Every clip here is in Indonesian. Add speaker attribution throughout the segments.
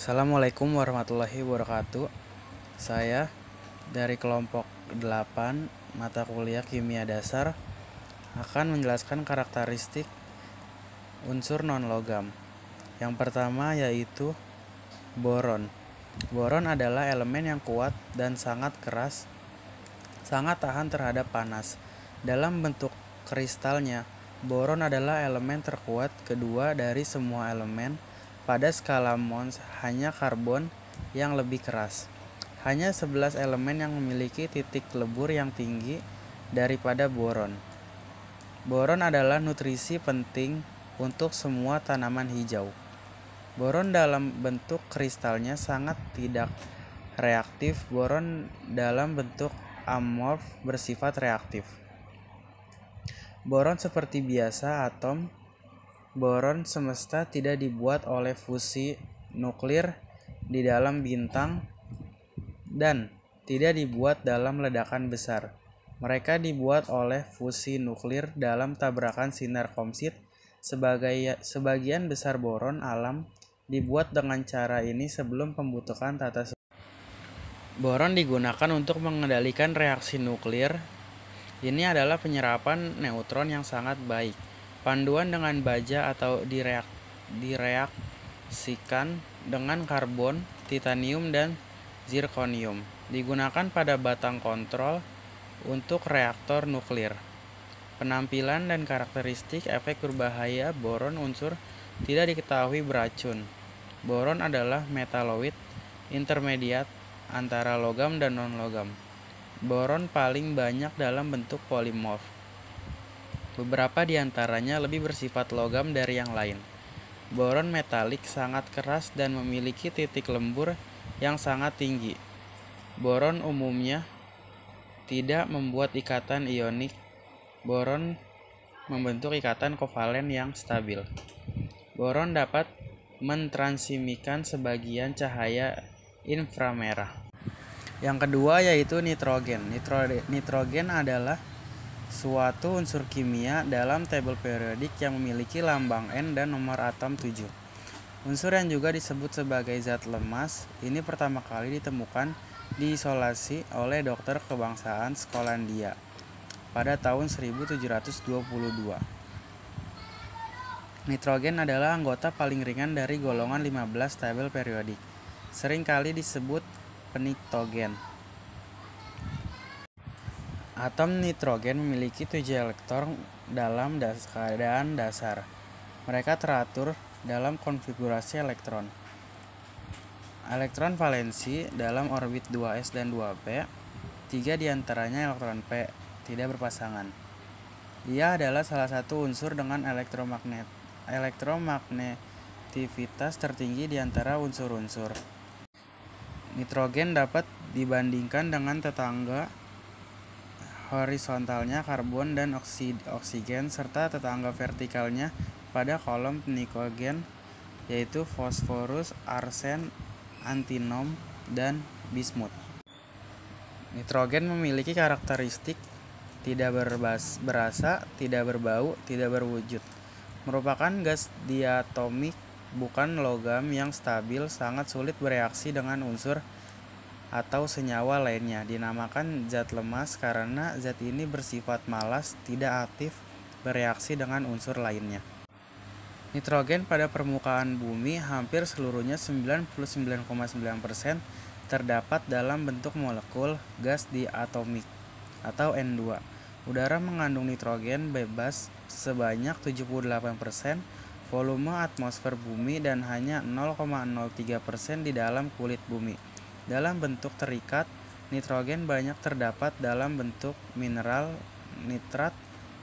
Speaker 1: Assalamualaikum warahmatullahi wabarakatuh. Saya dari kelompok 8 mata kuliah Kimia Dasar akan menjelaskan karakteristik unsur non-logam. Yang pertama yaitu boron. Boron adalah elemen yang kuat dan sangat keras, sangat tahan terhadap panas. Dalam bentuk kristalnya, boron adalah elemen terkuat kedua dari semua elemen. Pada skala Mohs, hanya karbon yang lebih keras. Hanya 11 elemen yang memiliki titik lebur yang tinggi daripada boron. Boron adalah nutrisi penting untuk semua tanaman hijau. Boron dalam bentuk kristalnya sangat tidak reaktif. Boron dalam bentuk amorf bersifat reaktif. Boron seperti biasa atom boron semesta tidak dibuat oleh fusi nuklir di dalam bintang dan tidak dibuat dalam ledakan besar. Mereka dibuat oleh fusi nuklir dalam tabrakan sinar komsit. Sebagian besar boron alam dibuat dengan cara ini sebelum pembentukan tata surya. Boron digunakan untuk mengendalikan reaksi nuklir. Ini adalah penyerapan neutron yang sangat baik. Panduan dengan baja atau direaksikan dengan karbon, titanium, dan zirkonium. Digunakan pada batang kontrol untuk reaktor nuklir. Penampilan dan karakteristik efek berbahaya boron unsur tidak diketahui beracun. Boron adalah metaloid intermediat antara logam dan non-logam. Boron paling banyak dalam bentuk polimorf. Beberapa di antaranya lebih bersifat logam dari yang lain. Boron metalik sangat keras dan memiliki titik lembur yang sangat tinggi. Boron umumnya tidak membuat ikatan ionik. Boron membentuk ikatan kovalen yang stabil. Boron dapat mentransmisikan sebagian cahaya inframerah. Yang kedua yaitu nitrogen. Nitrogen adalah suatu unsur kimia dalam tabel periodik yang memiliki lambang N dan nomor atom 7. Unsur yang juga disebut sebagai zat lemas ini pertama kali ditemukan diisolasi oleh dokter kebangsaan Skotlandia pada tahun 1722. Nitrogen adalah anggota paling ringan dari golongan 15 tabel periodik. Seringkali disebut penitogen. Atom nitrogen memiliki 7 elektron dalam keadaan dasar. Mereka teratur dalam konfigurasi elektron. Elektron valensi dalam orbit 2s dan 2p. 3 diantaranya elektron p tidak berpasangan. Dia adalah salah satu unsur dengan elektromagnetivitas tertinggi di antara unsur-unsur. Nitrogen dapat dibandingkan dengan tetangga horizontalnya karbon dan oksigen serta tetangga vertikalnya pada kolom nitrogen yaitu fosforus, arsen, antinom, dan bismut. Nitrogen memiliki karakteristik tidak berasa, tidak berbau, tidak berwujud. Merupakan gas diatomik, bukan logam yang stabil, sangat sulit bereaksi dengan unsur atau senyawa lainnya. Dinamakan zat lemas karena zat ini bersifat malas, tidak aktif bereaksi dengan unsur lainnya. Nitrogen pada permukaan bumi hampir seluruhnya 99,9% terdapat dalam bentuk molekul gas diatomik atau N2. Udara mengandung nitrogen bebas sebanyak 78%, volume atmosfer bumi dan hanya 0,03% di dalam kulit bumi. Dalam bentuk terikat, nitrogen banyak terdapat dalam bentuk mineral nitrat,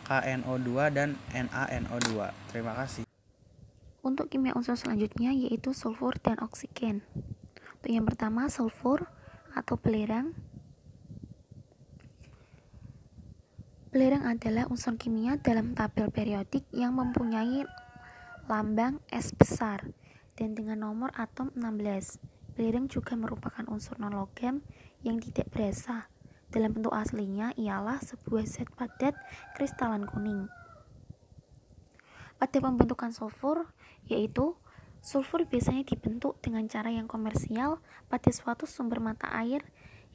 Speaker 1: KNO2 dan NaNO2. Terima kasih.
Speaker 2: Untuk kimia unsur selanjutnya yaitu sulfur dan oksigen. Untuk yang pertama, sulfur atau belerang. Belerang adalah unsur kimia dalam tabel periodik yang mempunyai lambang S besar dan dengan nomor atom 16. Belerang juga merupakan unsur non-logam yang tidak berasa. Dalam bentuk aslinya ialah sebuah zat padat kristalan kuning. Pada pembentukan sulfur yaitu Sulfur biasanya dibentuk dengan cara yang komersial pada suatu sumber mata air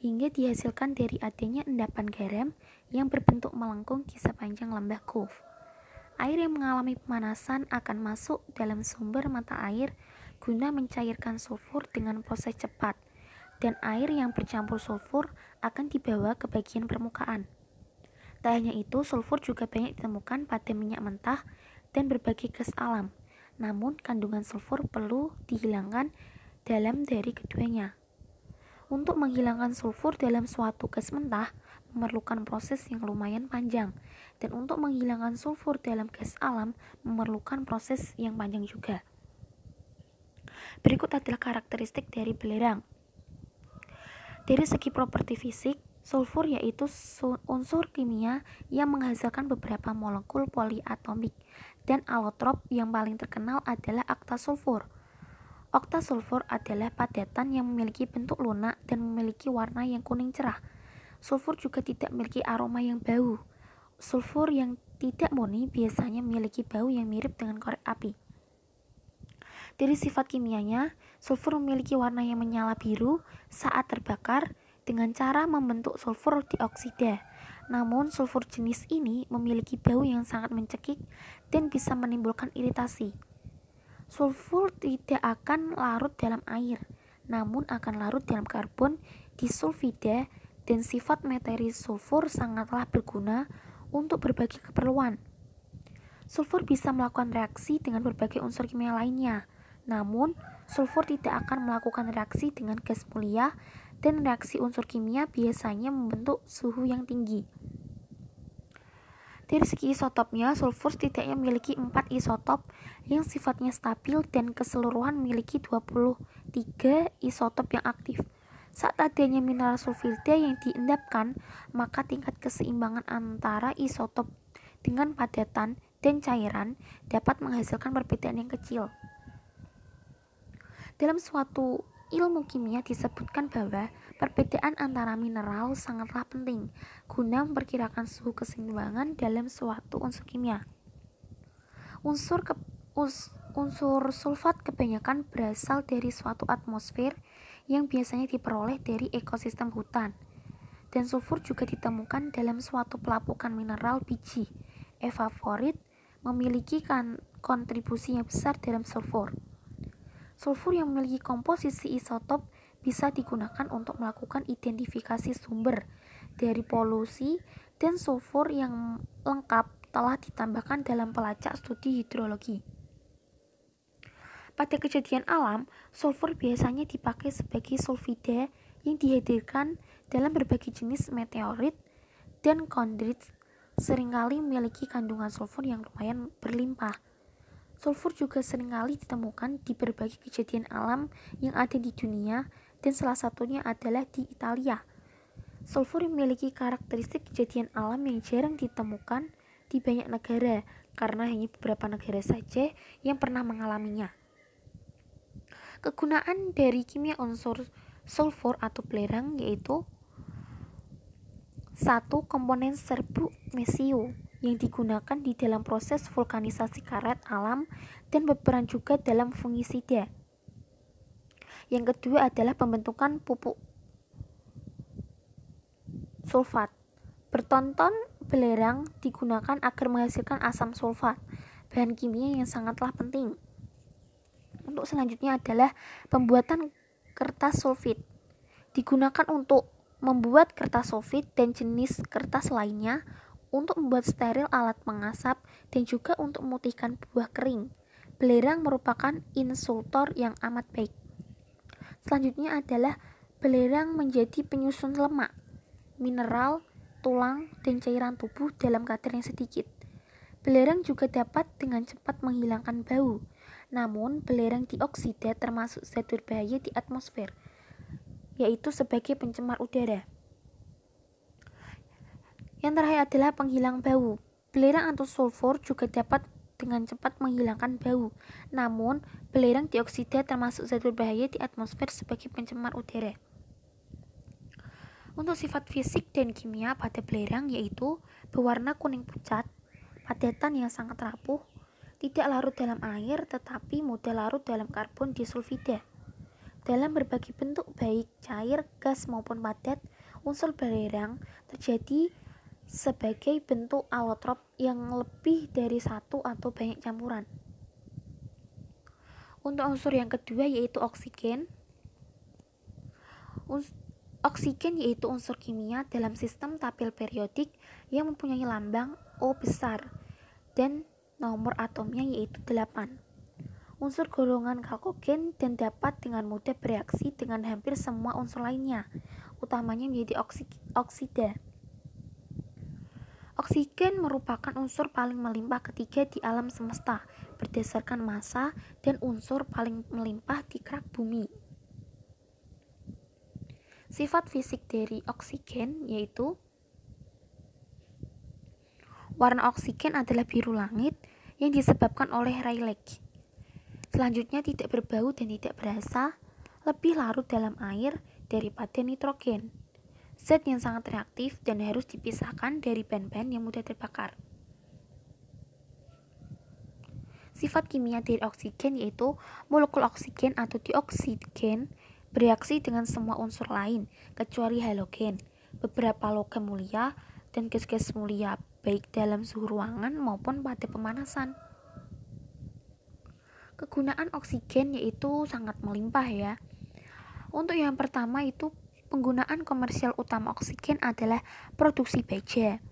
Speaker 2: hingga dihasilkan dari adanya endapan garam yang berbentuk melengkung di sepanjang lembah Gulf. Air yang mengalami pemanasan akan masuk dalam sumber mata air guna mencairkan sulfur dengan proses cepat, dan air yang bercampur sulfur akan dibawa ke bagian permukaan. Tak hanya itu, sulfur juga banyak ditemukan pada minyak mentah dan berbagai gas alam. Namun, kandungan sulfur perlu dihilangkan dalam dari keduanya. Untuk menghilangkan sulfur dalam suatu gas mentah memerlukan proses yang lumayan panjang, dan untuk menghilangkan sulfur dalam gas alam memerlukan proses yang panjang juga. Berikut adalah karakteristik dari belerang. Dari segi properti fisik, sulfur yaitu unsur kimia yang menghasilkan beberapa molekul poliatomik, dan alotrop yang paling terkenal adalah oktasulfur. Oktasulfur adalah padatan yang memiliki bentuk lunak dan memiliki warna yang kuning cerah. Sulfur juga tidak memiliki aroma yang bau. Sulfur yang tidak murni biasanya memiliki bau yang mirip dengan korek api. Dari sifat kimianya, sulfur memiliki warna yang menyala biru saat terbakar dengan cara membentuk sulfur dioksida. Namun, sulfur jenis ini memiliki bau yang sangat mencekik dan bisa menimbulkan iritasi. Sulfur tidak akan larut dalam air, namun akan larut dalam karbon disulfida, dan sifat materi sulfur sangatlah berguna untuk berbagai keperluan. Sulfur bisa melakukan reaksi dengan berbagai unsur kimia lainnya, namun sulfur tidak akan melakukan reaksi dengan gas mulia, dan reaksi unsur kimia biasanya membentuk suhu yang tinggi. Dari segi isotopnya, sulfur setidaknya memiliki 4 isotop yang sifatnya stabil dan keseluruhan memiliki 23 isotop yang aktif. Saat adanya mineral sulfida yang diendapkan, maka tingkat keseimbangan antara isotop dengan padatan dan cairan dapat menghasilkan perbedaan yang kecil. Dalam suatu ilmu kimia disebutkan bahwa perbedaan antara mineral sangatlah penting guna memperkirakan suhu keseimbangan dalam suatu unsur kimia. Unsur sulfat kebanyakan berasal dari suatu atmosfer yang biasanya diperoleh dari ekosistem hutan, dan sulfur juga ditemukan dalam suatu pelapukan mineral biji. Evaphorit memiliki kontribusi yang besar dalam sulfur. Sulfur yang memiliki komposisi isotop bisa digunakan untuk melakukan identifikasi sumber dari polusi, dan sulfur yang lengkap telah ditambahkan dalam pelacak studi hidrologi. Pada kejadian alam, sulfur biasanya dipakai sebagai sulfida yang dihadirkan dalam berbagai jenis meteorit, dan kondrit seringkali memiliki kandungan sulfur yang lumayan berlimpah. Sulfur juga seringkali ditemukan di berbagai kejadian alam yang ada di dunia, dan salah satunya adalah di Italia. Sulfur memiliki karakteristik kejadian alam yang jarang ditemukan di banyak negara, karena hanya beberapa negara saja yang pernah mengalaminya. Kegunaan dari kimia unsur sulfur atau belerang yaitu: 1. Komponen serbuk mesio yang digunakan di dalam proses vulkanisasi karet alam dan berperan juga dalam fungisida. Yang kedua adalah pembentukan pupuk sulfat. Bertonton belerang digunakan agar menghasilkan asam sulfat, bahan kimia yang sangatlah penting. Untuk selanjutnya adalah pembuatan kertas sulfit. Digunakan untuk membuat kertas sulfit dan jenis kertas lainnya, untuk membuat steril alat pengasap, dan juga untuk memutihkan buah kering. Belerang merupakan insultor yang amat baik. Selanjutnya adalah belerang menjadi penyusun lemak, mineral, tulang, dan cairan tubuh dalam kadar yang sedikit. Belerang juga dapat dengan cepat menghilangkan bau. Namun, belerang dioksida termasuk zat berbahaya di atmosfer, yaitu sebagai pencemar udara. Yang terakhir adalah penghilang bau. Belerang atau sulfur juga dapat dengan cepat menghilangkan bau. Namun, belerang dioksida termasuk zat berbahaya di atmosfer sebagai pencemar udara. Untuk sifat fisik dan kimia pada belerang yaitu berwarna kuning pucat, padatan yang sangat rapuh, tidak larut dalam air tetapi mudah larut dalam karbon disulfida. Dalam berbagai bentuk baik cair, gas maupun padat, unsur belerang terjadi sebagai bentuk alotrop yang lebih dari satu atau banyak campuran. Untuk unsur yang kedua yaitu oksigen. Oksigen yaitu unsur kimia dalam sistem tabel periodik yang mempunyai lambang O besar dan nomor atomnya yaitu 8. Unsur golongan kalkogen dan dapat dengan mudah bereaksi dengan hampir semua unsur lainnya, utamanya menjadi oksida. Oksigen merupakan unsur paling melimpah ketiga di alam semesta berdasarkan massa dan unsur paling melimpah di kerak bumi. Sifat fisik dari oksigen yaitu warna oksigen adalah biru langit yang disebabkan oleh Rayleigh. Selanjutnya tidak berbau dan tidak berasa, lebih larut dalam air daripada nitrogen. Zat yang sangat reaktif dan harus dipisahkan dari bahan-bahan yang mudah terbakar. Sifat kimia dari oksigen yaitu molekul oksigen atau dioksigen bereaksi dengan semua unsur lain kecuali halogen, beberapa logam mulia, dan gas-gas mulia baik dalam suhu ruangan maupun pada pemanasan. Kegunaan oksigen yaitu sangat melimpah ya. Untuk yang pertama itu penggunaan komersial utama oksigen adalah produksi baja.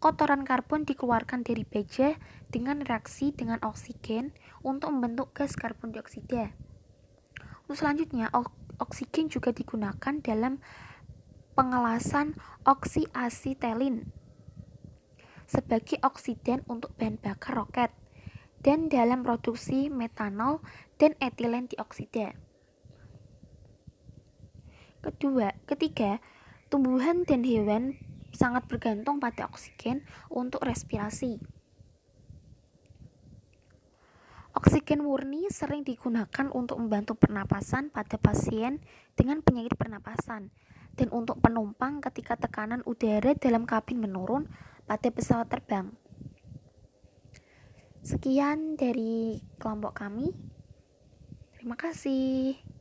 Speaker 2: Kotoran karbon dikeluarkan dari baja dengan reaksi dengan oksigen untuk membentuk gas karbon dioksida. Untuk selanjutnya, oksigen juga digunakan dalam pengelasan oksiasetilin sebagai oksidan untuk bahan bakar roket dan dalam produksi metanol dan etilen dioksida. Ketiga, tumbuhan dan hewan sangat bergantung pada oksigen untuk respirasi. Oksigen murni sering digunakan untuk membantu pernapasan pada pasien dengan penyakit pernapasan dan untuk penumpang ketika tekanan udara dalam kabin menurun pada pesawat terbang. Sekian dari kelompok kami. Terima kasih.